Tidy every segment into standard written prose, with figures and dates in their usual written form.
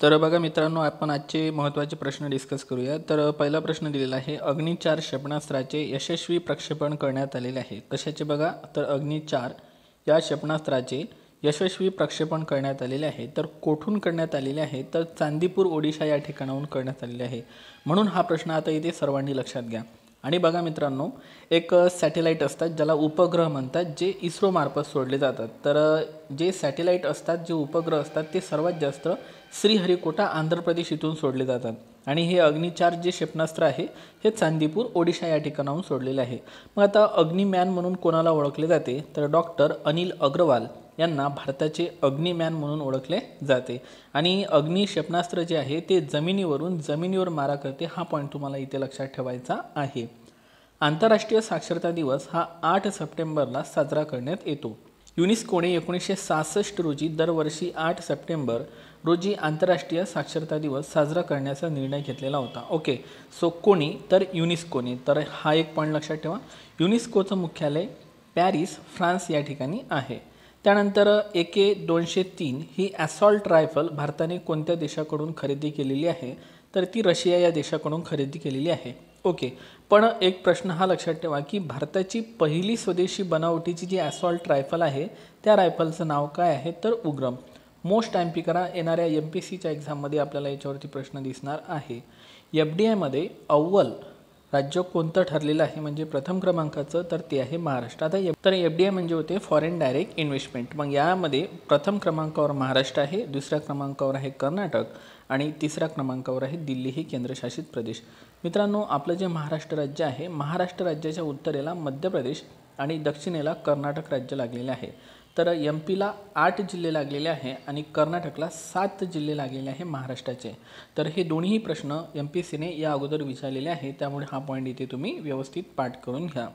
तर बघा मित्रांनो, आपण आजचे महत्त्वाचे प्रश्न डिस्कस करूया। तर पहिला प्रश्न दिलेला आहे, अग्नि 4 क्षेपणास्त्राचे यशस्वी प्रक्षेपण करण्यात आलेले आहे। कशाचे बघा, तर अग्नि 4 या क्षेपणास्त्राचे यशस्वी प्रक्षेपण करण्यात आलेले आहे। तर कोठून करण्यात आलेले आहे, तर चांदीपूर ओडिशा या ठिकाणाहून करण्यात आलेले आहे। म्हणून हा प्रश्न आता इथे सर्वांनी लक्षात घ्या। आणि बघा मित्रांनो, एक सॅटेलाइट असतात ज्याला उपग्रह म्हणतात, जे इस्रो मार्फत सोडले जातात। तर जे सॅटेलाइट असतात, जे उपग्रह असतात, ते सर्वात जास्त श्रीहरिकोटा आंध्र प्रदेश इथून सोडले जातात। आणि हे अग्नि 4 जे क्षेपणास्त्र आहे, हे चांदीपूर ओडिशा या ठिकाणाहून सोडलेले आहे। मग आता अग्निमॅन म्हणून कोणाला ओळखले जाते, तर डॉक्टर अनिल अग्रवाल यांना भारताचे अग्निमॅन म्हणून ओळखले जाते। आणि अग्नि क्षेपणास्त्र जे आहे ते जमिनीवर मारा करते, हा पॉईंट तुम्हाला इथे लक्षात ठेवायचा आहे। आंतरराष्ट्रीय साक्षरता दिवस हा 8 सप्टेंबरला साजरा करण्यात येतो। युनेस्कोने 1966 रोजी दरवर्षी 8 सप्टेंबर रोजी आंतरराष्ट्रीय साक्षरता दिवस साजरा करण्याचा निर्णय घेतलेला होता। ओके, सो कोणी, तर युनेस्कोने। तर हा एक पॉईंट लक्षात ठेवा, युनेस्कोचं मुख्यालय पॅरिस फ्रान्स या ठिकाणी आहे। त्यानंतर AK-203 ही असॉल्ट रायफल भारताने कोणत्या देशाकडून खरेदी केलेली आहे, तर ती रशिया या देशाकडून खरेदी केलेली आहे। ओके, पण एक प्रश्न हा लक्षात ठेवा की भारताची पहिली स्वदेशी बनावटीची जी असॉल्ट रायफल आहे, त्या रायफलचं नाव काय आहे, तर उग्रम। मोस्ट टाइम पी करा, येणाऱ्या MPSCच्या एक्झाममध्ये आपल्याला याच्यावरती प्रश्न दिसणार आहे। FDI मध्ये अव्वल राज्य कोणतं ठरलेलं आहे, म्हणजे प्रथम क्रमांकाचं, तर ते आहे महाराष्ट्र। आता FDI म्हणजे होते फॉरेन डायरेक्ट इन्व्हेस्टमेंट। मग यामध्ये प्रथम क्रमांकावर महाराष्ट्र आहे, दुसऱ्या क्रमांकावर आहे कर्नाटक आणि तिसऱ्या क्रमांकावर आहे दिल्ली हे केंद्रशासित प्रदेश। मित्रांनो, आपलं जे महाराष्ट्र राज्य आहे, महाराष्ट्र राज्याच्या उत्तरेला मध्य प्रदेश आणि दक्षिणेला कर्नाटक राज्य लागलेले आहे। तर MPला 8 जिल्हे लागलेले आहे आणि कर्नाटकला 7 जिल्हे लागलेले आहे महाराष्ट्राचे। तर हे दोन्ही प्रश्न MPSCने या अगोदर विचारलेले आहे, त्यामुळे हा पॉईंट इथे तुम्ही व्यवस्थित पाठ करून घ्या।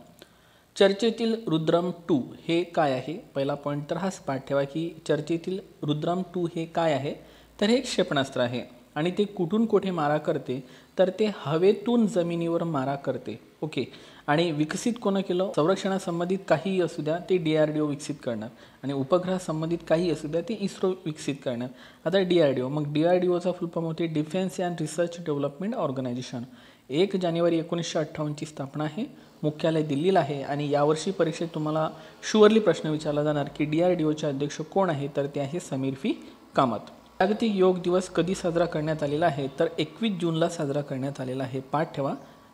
चर्चेतील रुद्रम 2 हे काय आहे, पहिला पॉईंट तर हाच पाठ ठेवा की चर्चेतील रुद्रम 2 हे काय आहे, तर हे एक क्षेपणास्त्र आहे। आणि ते कुठून कुठे मारा करते, तर ते हवेतून जमिनीवर मारा करते। ओके, आणि विकसित कोण केलं, संरक्षणासंबंधित काहीही असू द्या ते DRDO विकसित करणार, आणि उपग्रहासंबंधित काही असू द्या ते इस्रो विकसित करणार। आता DRDO, मग DRDOचा फुल फॉर्म होते defence and research development organisation. 1 जानेवारी 1958ची स्थापना आहे, मुख्यालय दिल्लीला आहे। आणि यावर्षी परीक्षेत तुम्हाला शुअरली प्रश्न विचारला जाणार की DRDOचे अध्यक्ष कोण आहे, तर ते आहे समीर फी कामत। जागतिक योग दिवस कधी साजरा करण्यात आलेला आहे, तर 21 जूनला साजरा करण्यात आलेला आहे, पाठ ठेवा।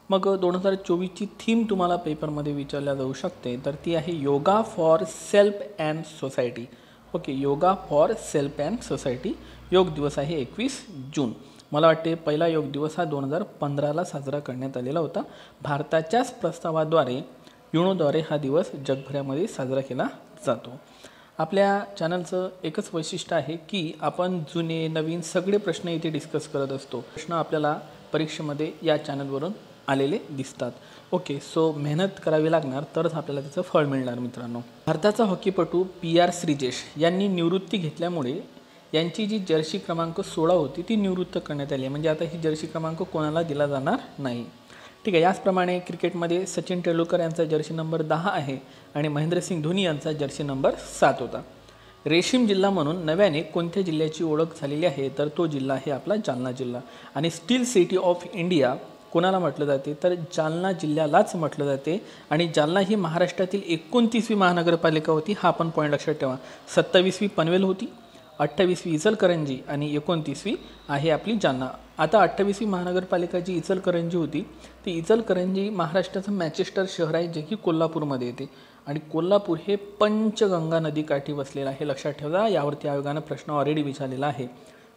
मग 2024ची थीम तुम्हाला पेपरमध्ये विचारल्या जाऊ शकते, तर ती आहे yoga for self and society. Okay, yoga for self and society योग दिवस आहे 21 जून। मला वाटते पहिला योग दिवस हा 2015ला साजरा करण्यात आलेला होता। भारताच्याच प्रस्तावाद्वारे युनोद्वारे हा दिवस जगभरामध्ये साजरा केला जातो। आपल्या चॅनलचं एकच वैशिष्ट्य आहे की आपण जुने नवीन सगळे प्रश्न इथे डिस्कस करत असतो। प्रश्न आपल्याला परीक्षेमध्ये या चॅनलवरून आलेले दिसतात। ओके, सो मेहनत करावी लागणार, तरच आपल्याला त्याचं फळ मिळणार। मित्रांनो, भारताचा हॉकीपटू PR श्रीजेश यांनी निवृत्ती घेतल्यामुळे यांची जी जर्सी क्रमांक 16 होती ती निवृत्त करण्यात आली, म्हणजे आता ही जर्सी क्रमांक कोणाला दिला जाणार नाही। ठीक आहे, याचप्रमाणे क्रिकेटमध्ये सचिन तेंडुलकर यांचा जर्सी नंबर 10 आहे आणि महेंद्रसिंग धोनी यांचा जर्सी नंबर 7 होता। रेशीम जिल्हा म्हणून नव्याने कोणत्या जिल्ह्याची ओळख झालेली आहे, तर तो जिल्हा आहे आपला जालना जिल्हा। आणि स्टील सिटी ऑफ इंडिया कोणाला म्हटलं जाते, तर जालना जिल्ह्यालाच म्हटलं जाते। आणि जालना ही महाराष्ट्रातील 29वी महानगरपालिका होती, हा पण पॉईंट लक्षात ठेवा। 27वी पनवेल होती, 28वी इचलकरंजी आणि 29वी आहे आपली जालना। आता 28वी महानगरपालिका जी इचलकरंजी होती, ती इचलकरंजी महाराष्ट्राचं मँचेस्टर शहर आहे, जे की कोल्हापूरमध्ये येते। आणि कोल्हापूर हे पंचगंगा नदीकाठी वसलेलं आहे, लक्षात ठेवा। यावरती आयोगानं प्रश्न ऑलरेडी विचारलेला आहे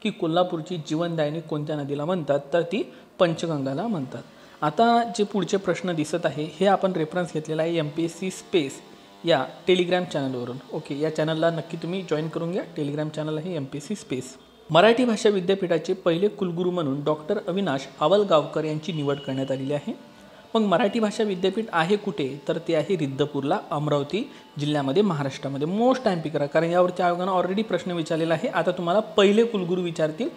की कोल्हापूरची जीवनदायिनी कोणत्या नदीला म्हणतात, तर ती पंचगंगाला म्हणतात। आता जे पुढचे प्रश्न दिसत आहे हे आपण रेफरन्स घेतलेला आहे MPSC स्पेस या टेलिग्राम चॅनलवरून। ओके, या चॅनलला नक्की तुम्ही जॉईन करून घ्या, टेलिग्राम चॅनल आहे MPSC स्पेस। मराठी भाषा विद्यापीठाचे पहिले कुलगुरू म्हणून डॉक्टर अविनाश आवलगावकर यांची निवड करण्यात आलेली आहे। मग मराठी भाषा विद्यापीठ आहे कुठे, तर ते आहे रिद्धपूरला, अमरावती जिल्ह्यामध्ये, महाराष्ट्रामध्ये। मोस्ट टाइम पी करा, कारण यावरती आयोगानं ऑलरेडी प्रश्न विचारलेला आहे। आता तुम्हाला पहिले कुलगुरू विचारतील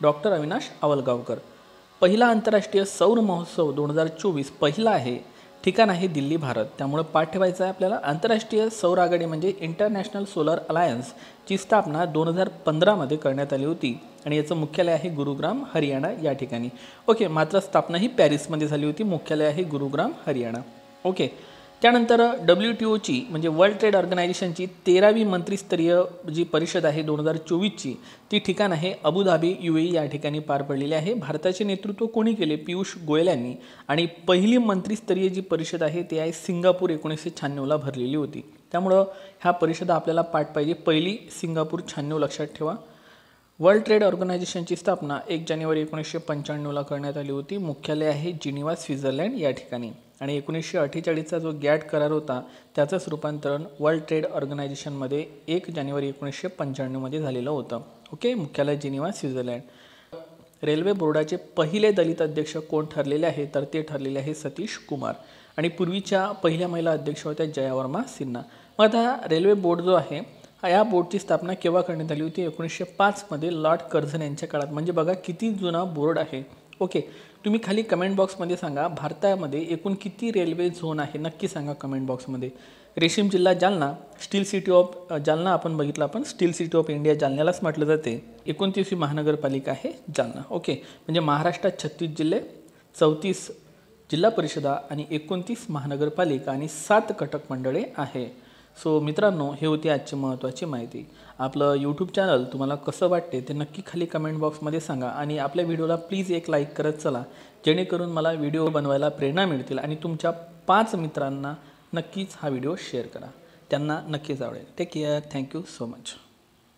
डॉक्टर अविनाश आवलगावकर। पहिला आंतरराष्ट्रीय सौर महोत्सव 2024 पहिला आहे, ठिकाण आहे दिल्ली भारत, त्यामुळे पाठ ठेवायचा आहे आपल्याला. आंतरराष्ट्रीय सौर आघाडी म्हणजे इंटरनॅशनल सोलर अलायन्सची स्थापना 2015 करण्यात आली होती आणि याचं मुख्यालय आहे गुरुग्राम हरियाणा या ठिकाणी. ओके, मात्र स्थापना ही पॅरिसमध्ये झाली होती. मुख्यालय आहे गुरुग्राम हरियाणा. ओके, त्यानंतर WTOची म्हणजे वर्ल्ड ट्रेड ऑर्गनायझेशनची 13वी मंत्रिस्तरीय जी परिषद आहे 2024ची, ती ठिकाण आहे अबुधाबी UAE या ठिकाणी पार पडलेली आहे. भारताचे नेतृत्व कोणी केले? पियुष गोयल यांनी. आणि पहिली मंत्रिस्तरीय जी परिषद आहे ती आहे सिंगापूर 1996ला भरलेली होती. त्यामुळं ह्या परिषदा आपल्याला पाठ पाहिजे. पहिली सिंगापूर 96 लक्षात ठेवा. वर्ल्ड ट्रेड ऑर्गनायझेशनची स्थापना 1 जानेवारी 1995ला करण्यात आली होती. मुख्यालय आहे जिनिव्हा स्वित्झर्लंड या ठिकाणी. आणि 1948चा जो गॅट करार होता त्याचंच रूपांतरण वर्ल्ड ट्रेड ऑर्गनायझेशनमध्ये 1 जानेवारी 1995मध्ये झालेलं होतं. ओके, मुख्यालय जिनिव्हा स्वित्झर्लंड. रेल्वे बोर्डाचे पहिले दलित अध्यक्ष कोण ठरलेले आहे? तर ते ठरलेले आहे सतीश कुमार. आणि पूर्वीच्या पहिल्या महिला अध्यक्ष होत्या जया वर्मा सिन्हा. मग आता रेल्वे बोर्ड जो आहे या बोर्डची स्थापना केव्हा करण्यात आली होती? 1905मध्ये लॉर्ड कर्झन यांच्या काळात. म्हणजे बघा किती जुना बोर्ड आहे. ओके, तुम्ही खाली कमेंट बॉक्समध्ये सांगा भारतामध्ये एकूण किती रेल्वे झोन आहे, नक्की सांगा कमेंट बॉक्समध्ये. रेशीम जिल्हा Jalna, steel city of Jalna आपण बघितलं, आपण स्टील सिटी ऑफ इंडिया जालन्यालाच म्हटलं जाते. 29वी महानगरपालिका आहे जालना. ओके, म्हणजे महाराष्ट्रात 36 जिल्हे, 34 जिल्हा परिषदा आणि 29 महानगरपालिका आणि 7 कटक मंडळे आहे. सो मित्रांनो, हे होती आजची महत्त्वाची माहिती. आपलं यूट्यूब चॅनल तुम्हाला कसं वाटते ते नक्की खाली कमेंट बॉक्समध्ये सांगा. आणि आपल्या व्हिडिओला प्लीज एक लाईक करत चला, जेणेकरून मला व्हिडिओ बनवायला प्रेरणा मिळतील. आणि तुमच्या 5 मित्रांना नक्कीच हा व्हिडिओ शेअर करा, त्यांना नक्कीच आवडेल. Take care. Thank you so much.